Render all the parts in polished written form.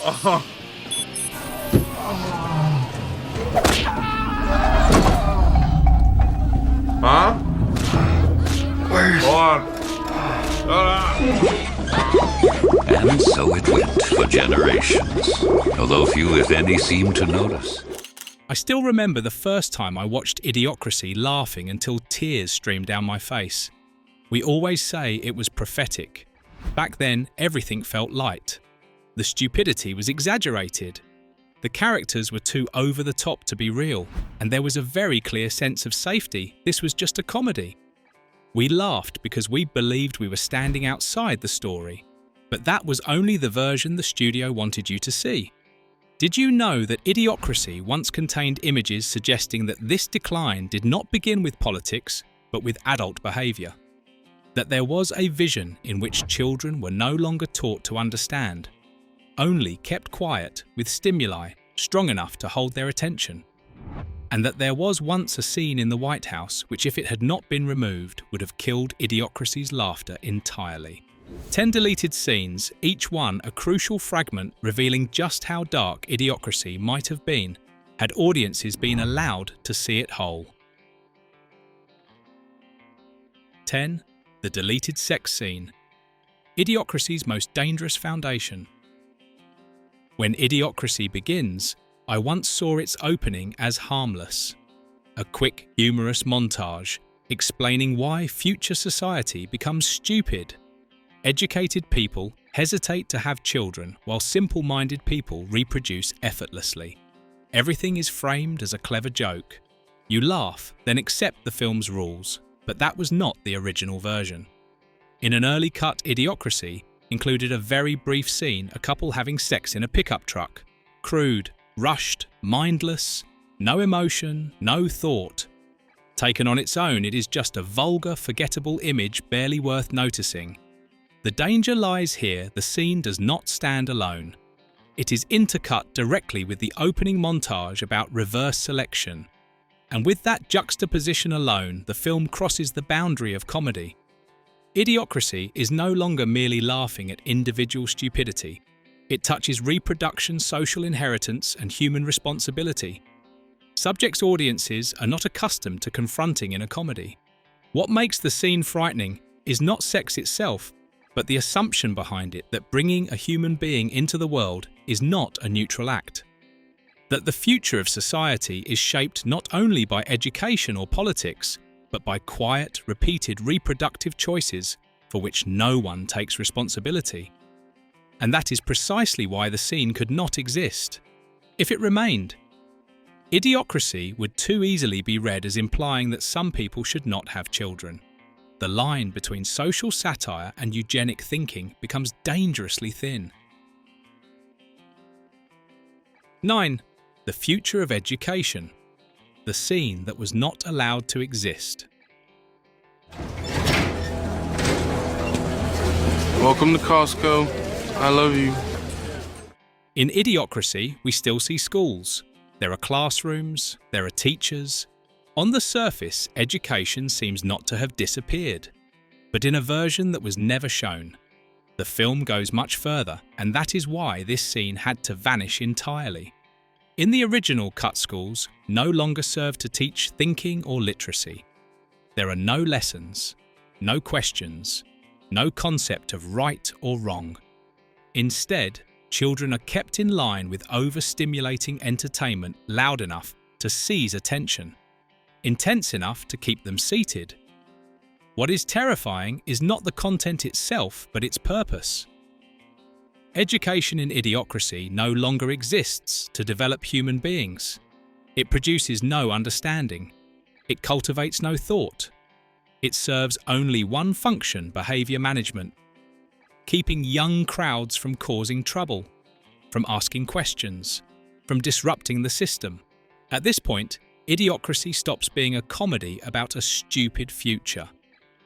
Oh. Huh? Where's... And so it went for generations, although few, if any, seemed to notice. I still remember the first time I watched Idiocracy laughing until tears streamed down my face. We always say it was prophetic. Back then, everything felt light. The stupidity was exaggerated. The characters were too over the top to be real, and there was a very clear sense of safety. This was just a comedy. We laughed because we believed we were standing outside the story. But that was only the version the studio wanted you to see. Did you know that Idiocracy once contained images suggesting that this decline did not begin with politics, but with adult behaviour? That there was a vision in which children were no longer taught to understand, only kept quiet with stimuli strong enough to hold their attention? And that there was once a scene in the White House which, if it had not been removed, would have killed Idiocracy's laughter entirely. 10 deleted scenes, each one a crucial fragment revealing just how dark Idiocracy might have been had audiences been allowed to see it whole. 10. The deleted sex scene. Idiocracy's most dangerous foundation. When Idiocracy begins, I once saw its opening as harmless. A quick, humorous montage explaining why future society becomes stupid. Educated people hesitate to have children while simple-minded people reproduce effortlessly. Everything is framed as a clever joke. You laugh, then accept the film's rules, but that was not the original version. In an early cut, Idiocracy included a very brief scene, a couple having sex in a pickup truck. Crude, rushed, mindless, no emotion, no thought. Taken on its own, it is just a vulgar, forgettable image barely worth noticing. The danger lies here: the scene does not stand alone. It is intercut directly with the opening montage about reverse selection. And with that juxtaposition alone, the film crosses the boundary of comedy. Idiocracy is no longer merely laughing at individual stupidity. It touches reproduction, social inheritance, and human responsibility. Subjects' audiences are not accustomed to confronting in a comedy. What makes the scene frightening is not sex itself, but the assumption behind it that bringing a human being into the world is not a neutral act. That the future of society is shaped not only by education or politics, but by quiet, repeated reproductive choices for which no one takes responsibility. And that is precisely why the scene could not exist. If it remained, Idiocracy would too easily be read as implying that some people should not have children. The line between social satire and eugenic thinking becomes dangerously thin. 9. The future of education. The scene that was not allowed to exist. Welcome to Costco. I love you. In Idiocracy, we still see schools. There are classrooms, there are teachers. On the surface, education seems not to have disappeared. But in a version that was never shown, the film goes much further, and that is why this scene had to vanish entirely. In the original cut, schools no longer serve to teach thinking or literacy. There are no lessons, no questions, no concept of right or wrong. Instead, children are kept in line with overstimulating entertainment loud enough to seize attention, intense enough to keep them seated. What is terrifying is not the content itself, but its purpose. Education in Idiocracy no longer exists to develop human beings. It produces no understanding. It cultivates no thought. It serves only one function: behaviour management, keeping young crowds from causing trouble, from asking questions, from disrupting the system. At this point, Idiocracy stops being a comedy about a stupid future.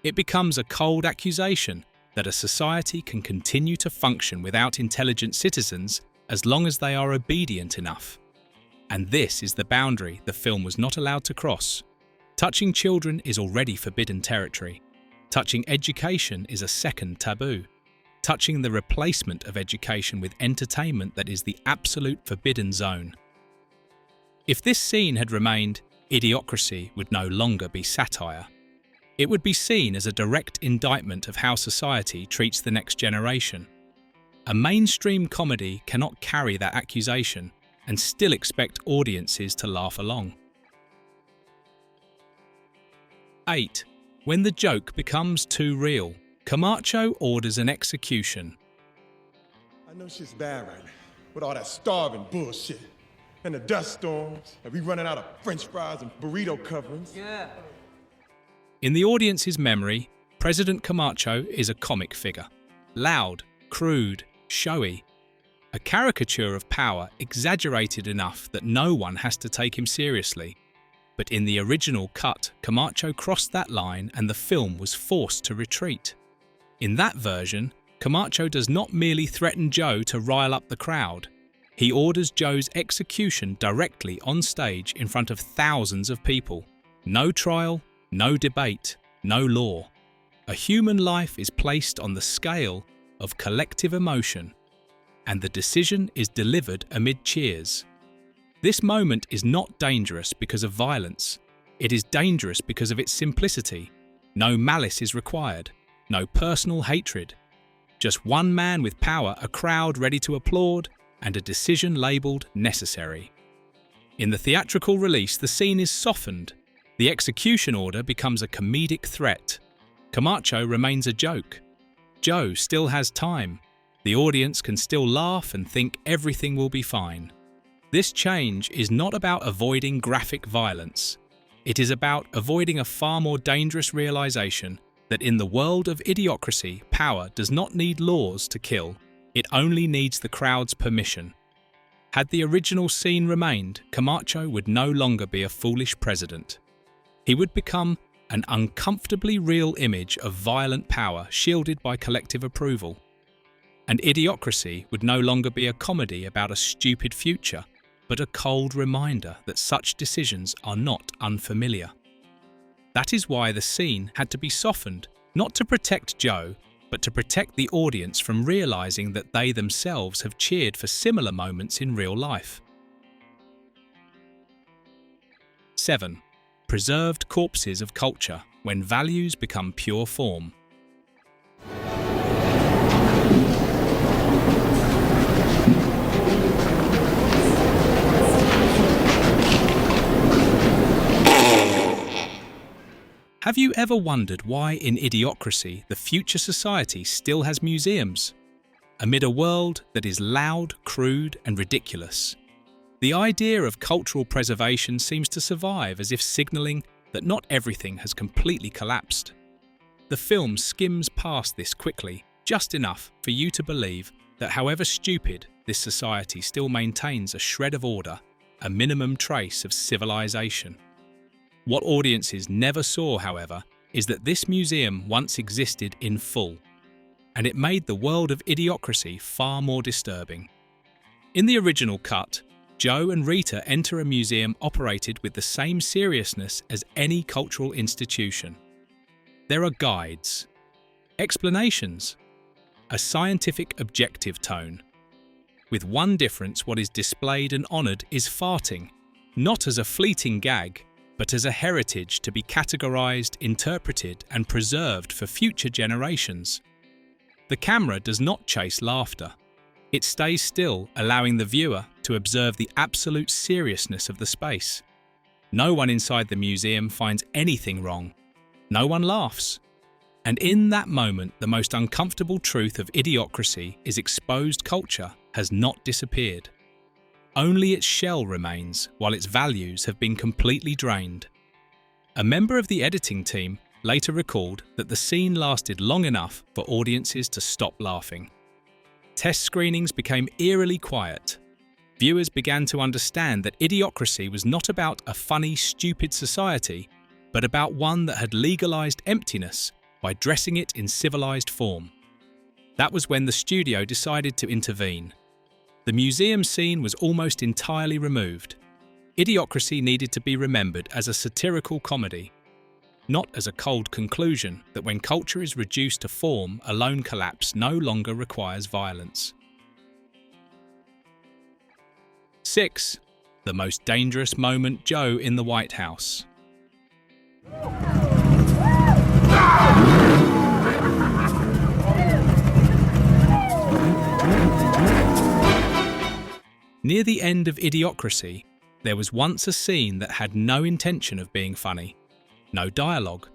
It becomes a cold accusation that a society can continue to function without intelligent citizens as long as they are obedient enough. And this is the boundary the film was not allowed to cross. Touching children is already forbidden territory. Touching education is a second taboo. touching the replacement of education with entertainment that is the absolute forbidden zone. If this scene had remained, Idiocracy would no longer be satire. It would be seen as a direct indictment of how society treats the next generation. A mainstream comedy cannot carry that accusation and still expect audiences to laugh along. 8. When the joke becomes too real, Kamacho orders an execution. I know shit's bad right now, with all that starving bullshit, and the dust storms, and we running out of French fries and burrito coverings. Yeah. In the audience's memory, President Kamacho is a comic figure. Loud, crude, showy. A caricature of power exaggerated enough that no one has to take him seriously. But in the original cut, Kamacho crossed that line and the film was forced to retreat. In that version, Kamacho does not merely threaten Joe to rile up the crowd. He orders Joe's execution directly on stage in front of thousands of people. No trial, no debate, no law. A human life is placed on the scale of collective emotion, and the decision is delivered amid cheers. This moment is not dangerous because of violence. It is dangerous because of its simplicity. No malice is required, no personal hatred. Just one man with power, a crowd ready to applaud, and a decision labelled necessary. In the theatrical release, the scene is softened. The execution order becomes a comedic threat. Kamacho remains a joke. Joe still has time. The audience can still laugh and think everything will be fine. This change is not about avoiding graphic violence. It is about avoiding a far more dangerous realization that in the world of idiocracy, power does not need laws to kill. It only needs the crowd's permission. Had the original scene remained, Kamacho would no longer be a foolish president. He would become an uncomfortably real image of violent power shielded by collective approval. And Idiocracy would no longer be a comedy about a stupid future, but a cold reminder that such decisions are not unfamiliar. That is why the scene had to be softened, not to protect Joe, but to protect the audience from realizing that they themselves have cheered for similar moments in real life. 7. Preserved corpses of culture when values become pure form. Have you ever wondered why in Idiocracy the future society still has museums? Amid a world that is loud, crude and ridiculous, the idea of cultural preservation seems to survive as if signalling that not everything has completely collapsed. The film skims past this quickly, just enough for you to believe that however stupid, this society still maintains a shred of order, a minimum trace of civilization. What audiences never saw, however, is that this museum once existed in full, and it made the world of Idiocracy far more disturbing. In the original cut, Joe and Rita enter a museum operated with the same seriousness as any cultural institution. There are guides, explanations, a scientific objective tone. With one difference, what is displayed and honoured is farting, not as a fleeting gag, but as a heritage to be categorised, interpreted and preserved for future generations. The camera does not chase laughter. It stays still, allowing the viewer to observe the absolute seriousness of the space. No one inside the museum finds anything wrong. No one laughs. And in that moment, the most uncomfortable truth of Idiocracy is exposed culture has not disappeared. Only its shell remains, while its values have been completely drained. A member of the editing team later recalled that the scene lasted long enough for audiences to stop laughing. Test screenings became eerily quiet. Viewers began to understand that Idiocracy was not about a funny, stupid society, but about one that had legalized emptiness by dressing it in civilized form. That was when the studio decided to intervene. The museum scene was almost entirely removed. Idiocracy needed to be remembered as a satirical comedy. not as a cold conclusion that when culture is reduced to form, a lone collapse no longer requires violence. 6. The most dangerous moment, Joe in the White House. Near the end of Idiocracy, there was once a scene that had no intention of being funny. No dialogue,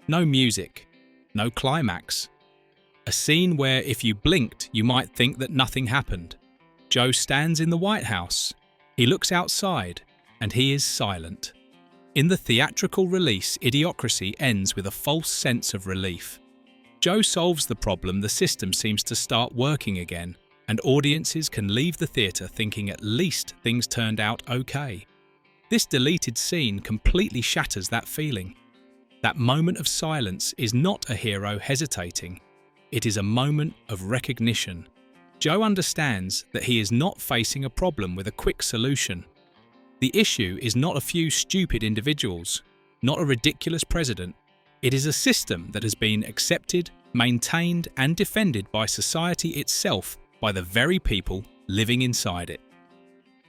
no music, no climax. A scene where if you blinked, you might think that nothing happened. Joe stands in the White House. He looks outside, and he is silent. In the theatrical release, Idiocracy ends with a false sense of relief. Joe solves the problem, the system seems to start working again, and audiences can leave the theatre thinking at least things turned out okay. This deleted scene completely shatters that feeling. That moment of silence is not a hero hesitating. It is a moment of recognition. Joe understands that he is not facing a problem with a quick solution. The issue is not a few stupid individuals, not a ridiculous president. It is a system that has been accepted, maintained, and defended by society itself, by the very people living inside it.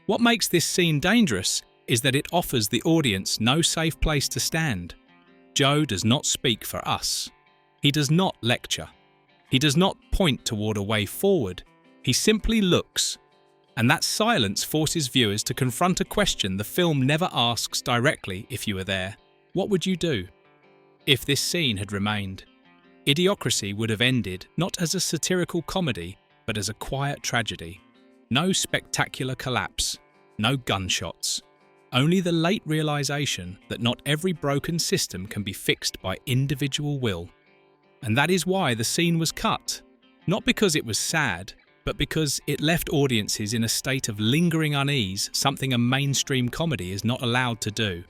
What makes this scene dangerous is that it offers the audience no safe place to stand. Joe does not speak for us. He does not lecture. He does not point toward a way forward. He simply looks. And that silence forces viewers to confront a question the film never asks directly if you were there. What would you do? If this scene had remained, Idiocracy would have ended not as a satirical comedy, but as a quiet tragedy. No spectacular collapse, no gunshots. Only the late realization that not every broken system can be fixed by individual will. And that is why the scene was cut. Not because it was sad, but because it left audiences in a state of lingering unease, something a mainstream comedy is not allowed to do.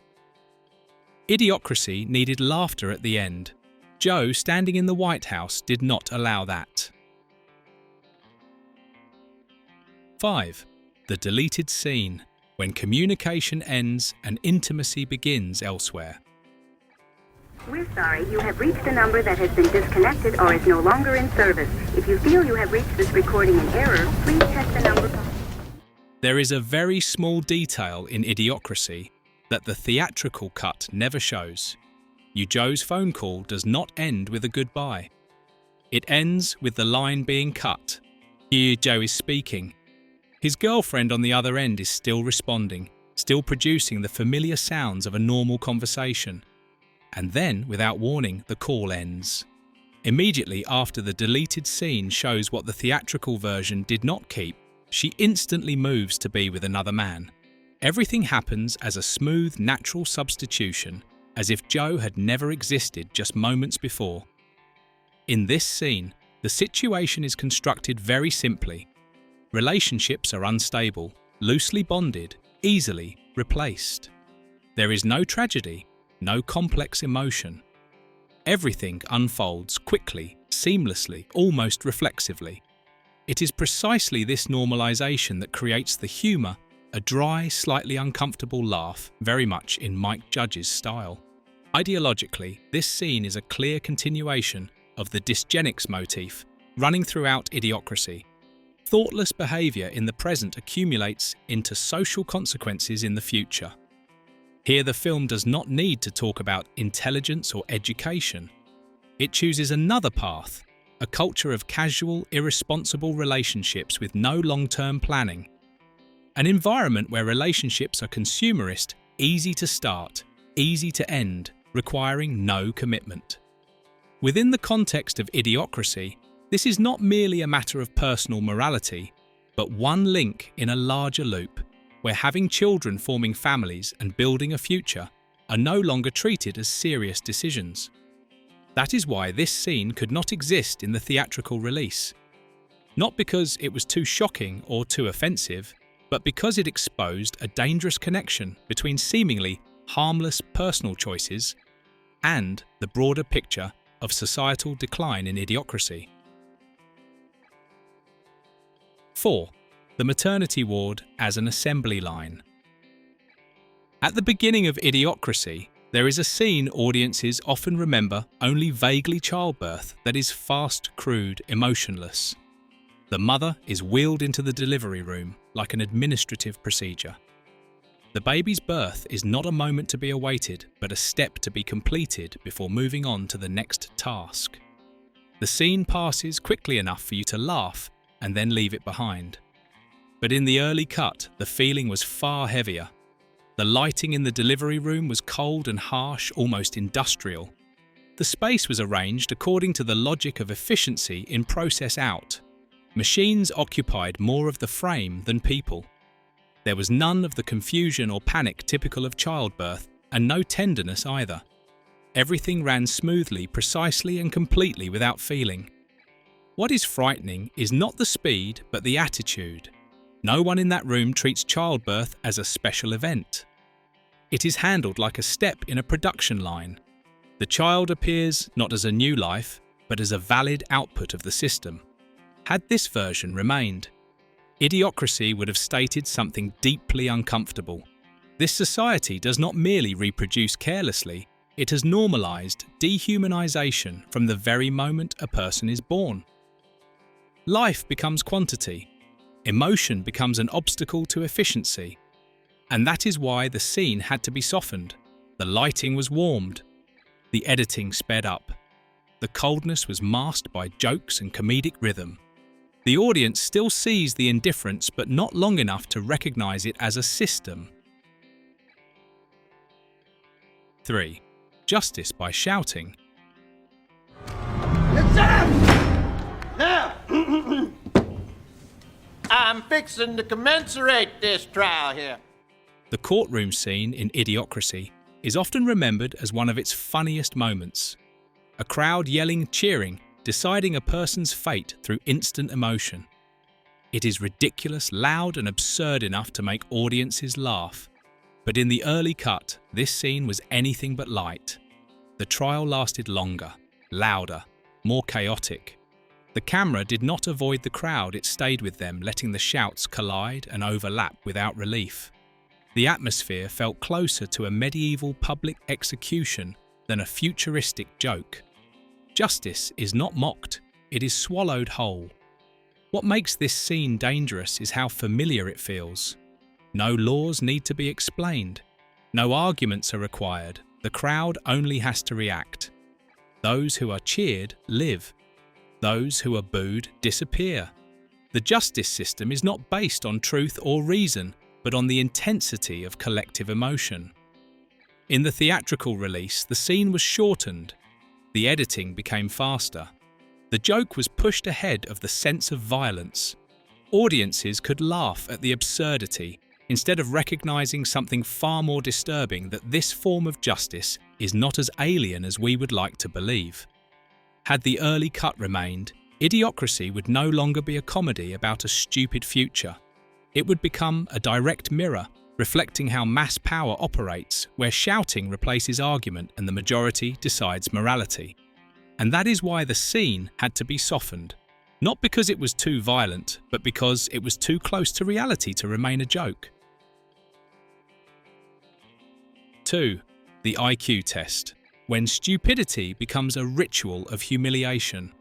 Idiocracy needed laughter at the end. Joe, standing in the White House, did not allow that. 5. The deleted scene, when communication ends and intimacy begins elsewhere. We're sorry, you have reached a number that has been disconnected or is no longer in service. If you feel you have reached this recording in error, please check the number. There is a very small detail in Idiocracy that the theatrical cut never shows. Joe's phone call does not end with a goodbye. It ends with the line being cut. Here Joe is speaking. His girlfriend on the other end is still responding, still producing the familiar sounds of a normal conversation. And then, without warning, the call ends. Immediately after the deleted scene shows what the theatrical version did not keep, she instantly moves to be with another man. Everything happens as a smooth, natural substitution, as if Joe had never existed just moments before. In this scene, the situation is constructed very simply. Relationships are unstable, loosely bonded, easily replaced. There is no tragedy, no complex emotion. Everything unfolds quickly, seamlessly, almost reflexively. It is precisely this normalization that creates the humor, a dry, slightly uncomfortable laugh, very much in Mike Judge's style. Ideologically, this scene is a clear continuation of the dysgenics motif running throughout Idiocracy. Thoughtless behavior in the present accumulates into social consequences in the future. Here the film does not need to talk about intelligence or education. It chooses another path, a culture of casual, irresponsible relationships with no long-term planning. An environment where relationships are consumerist, easy to start, easy to end, requiring no commitment. Within the context of Idiocracy, this is not merely a matter of personal morality, but one link in a larger loop, where having children, forming families, and building a future are no longer treated as serious decisions. That is why this scene could not exist in the theatrical release. Not because it was too shocking or too offensive, but because it exposed a dangerous connection between seemingly harmless personal choices and the broader picture of societal decline in Idiocracy. 4. The maternity ward as an assembly line. At the beginning of Idiocracy, There is a scene audiences often remember only vaguely: childbirth that is fast, crude, emotionless. The mother is wheeled into the delivery room like an administrative procedure. The baby's birth is not a moment to be awaited, but a step to be completed before moving on to the next task. The scene passes quickly enough for you to laugh and then leave it behind. But in the early cut, the feeling was far heavier. The lighting in the delivery room was cold and harsh, almost industrial. The space was arranged according to the logic of efficiency in process out. Machines occupied more of the frame than people. There was none of the confusion or panic typical of childbirth, and no tenderness either. Everything ran smoothly, precisely and completely without feeling. What is frightening is not the speed, but the attitude. No one in that room treats childbirth as a special event. It is handled like a step in a production line. The child appears not as a new life, but as a valid output of the system. Had this version remained, Idiocracy would have stated something deeply uncomfortable. This society does not merely reproduce carelessly, it has normalized dehumanization from the very moment a person is born. Life becomes quantity. Emotion becomes an obstacle to efficiency. And that is why the scene had to be softened. The lighting was warmed. The editing sped up. The coldness was masked by jokes and comedic rhythm. The audience still sees the indifference, but not long enough to recognize it as a system. 3. Justice by shouting. Now, I'm fixing to commensurate this trial here. The courtroom scene in Idiocracy is often remembered as one of its funniest moments. A crowd yelling, cheering, deciding a person's fate through instant emotion. It is ridiculous, loud and absurd enough to make audiences laugh. But in the early cut, this scene was anything but light. The trial lasted longer, louder, more chaotic. The camera did not avoid the crowd, it stayed with them, letting the shouts collide and overlap without relief. The atmosphere felt closer to a medieval public execution than a futuristic joke. Justice is not mocked, it is swallowed whole. What makes this scene dangerous is how familiar it feels. No laws need to be explained. No arguments are required. The crowd only has to react. Those who are cheered live. Those who are booed disappear. The justice system is not based on truth or reason, but on the intensity of collective emotion. In the theatrical release, the scene was shortened. The editing became faster. The joke was pushed ahead of the sense of violence. Audiences could laugh at the absurdity instead of recognizing something far more disturbing, that this form of justice is not as alien as we would like to believe. Had the early cut remained, Idiocracy would no longer be a comedy about a stupid future. It would become a direct mirror, reflecting how mass power operates, where shouting replaces argument and the majority decides morality. And that is why the scene had to be softened. Not because it was too violent, but because it was too close to reality to remain a joke. 2. The IQ test. When stupidity becomes a ritual of humiliation.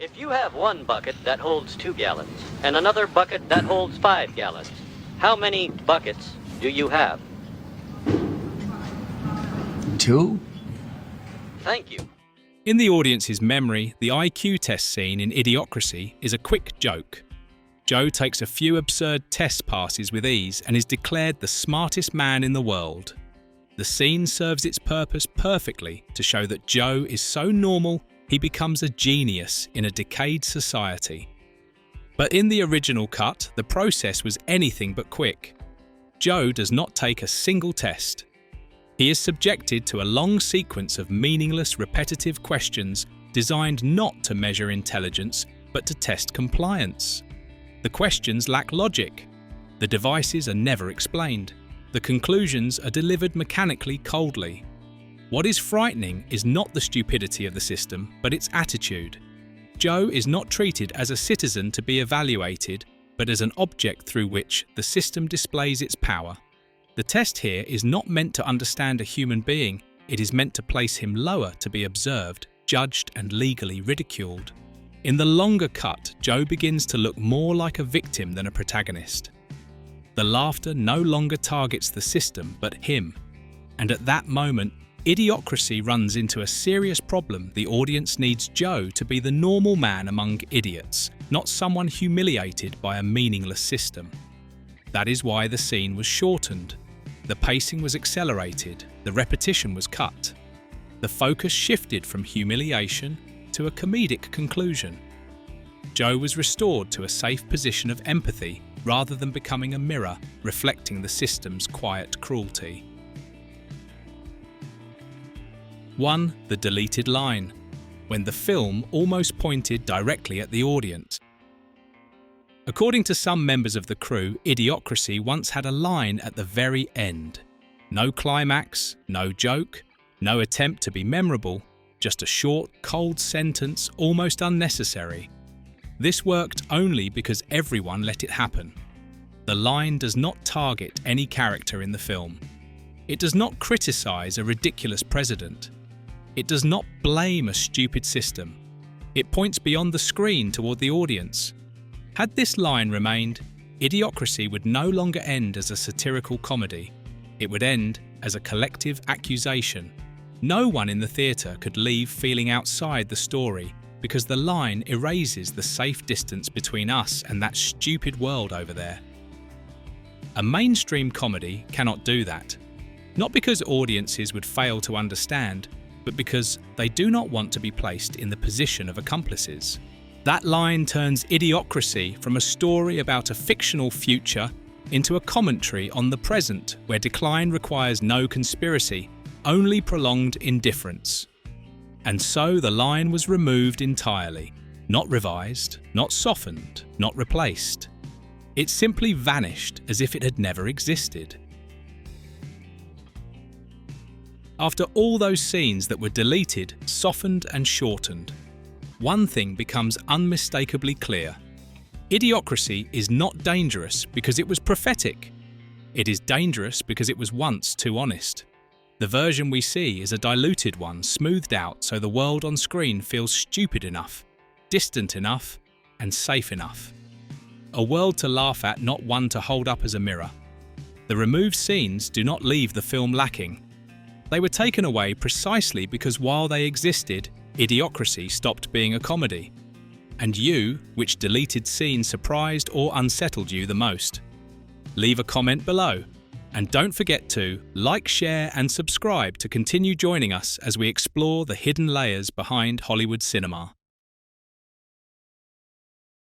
If you have one bucket that holds 2 gallons and another bucket that holds 5 gallons, how many buckets do you have? 2? Thank you. In the audience's memory, the IQ test scene in Idiocracy is a quick joke. Joe takes a few absurd test passes with ease and is declared the smartest man in the world. The scene serves its purpose perfectly to show that Joe is so normal he becomes a genius in a decayed society. But in the original cut, the process was anything but quick. Joe does not take a single test. He is subjected to a long sequence of meaningless, repetitive questions designed not to measure intelligence, but to test compliance. The questions lack logic. The devices are never explained. The conclusions are delivered mechanically coldly. What is frightening is not the stupidity of the system, but its attitude. Joe is not treated as a citizen to be evaluated, but as an object through which the system displays its power. The test here is not meant to understand a human being, it is meant to place him lower to be observed, judged and legally ridiculed. In the longer cut, Joe begins to look more like a victim than a protagonist. The laughter no longer targets the system but him, and at that moment, Idiocracy runs into a serious problem. The audience needs Joe to be the normal man among idiots, not someone humiliated by a meaningless system. That is why the scene was shortened. The pacing was accelerated, the repetition was cut. The focus shifted from humiliation to a comedic conclusion. Joe was restored to a safe position of empathy rather than becoming a mirror reflecting the system's quiet cruelty. 1. The deleted line, when the film almost pointed directly at the audience. According to some members of the crew, Idiocracy once had a line at the very end. No climax, no joke, no attempt to be memorable, just a short, cold sentence, almost unnecessary. This worked only because everyone let it happen. The line does not target any character in the film. It does not criticize a ridiculous president. It does not blame a stupid system. It points beyond the screen toward the audience. Had this line remained, Idiocracy would no longer end as a satirical comedy. It would end as a collective accusation. No one in the theatre could leave feeling outside the story because the line erases the safe distance between us and that stupid world over there. A mainstream comedy cannot do that. Not because audiences would fail to understand, but because they do not want to be placed in the position of accomplices. That line turns Idiocracy from a story about a fictional future into a commentary on the present where decline requires no conspiracy, only prolonged indifference. And so the line was removed entirely, not revised, not softened, not replaced. It simply vanished as if it had never existed. After all those scenes that were deleted, softened and shortened, one thing becomes unmistakably clear. Idiocracy is not dangerous because it was prophetic. It is dangerous because it was once too honest. The version we see is a diluted one, smoothed out so the world on screen feels stupid enough, distant enough, and safe enough. A world to laugh at, not one to hold up as a mirror. The removed scenes do not leave the film lacking. They were taken away precisely because while they existed, Idiocracy stopped being a comedy. And you, which deleted scene surprised or unsettled you the most? Leave a comment below. And don't forget to like, share and subscribe to continue joining us as we explore the hidden layers behind Hollywood cinema.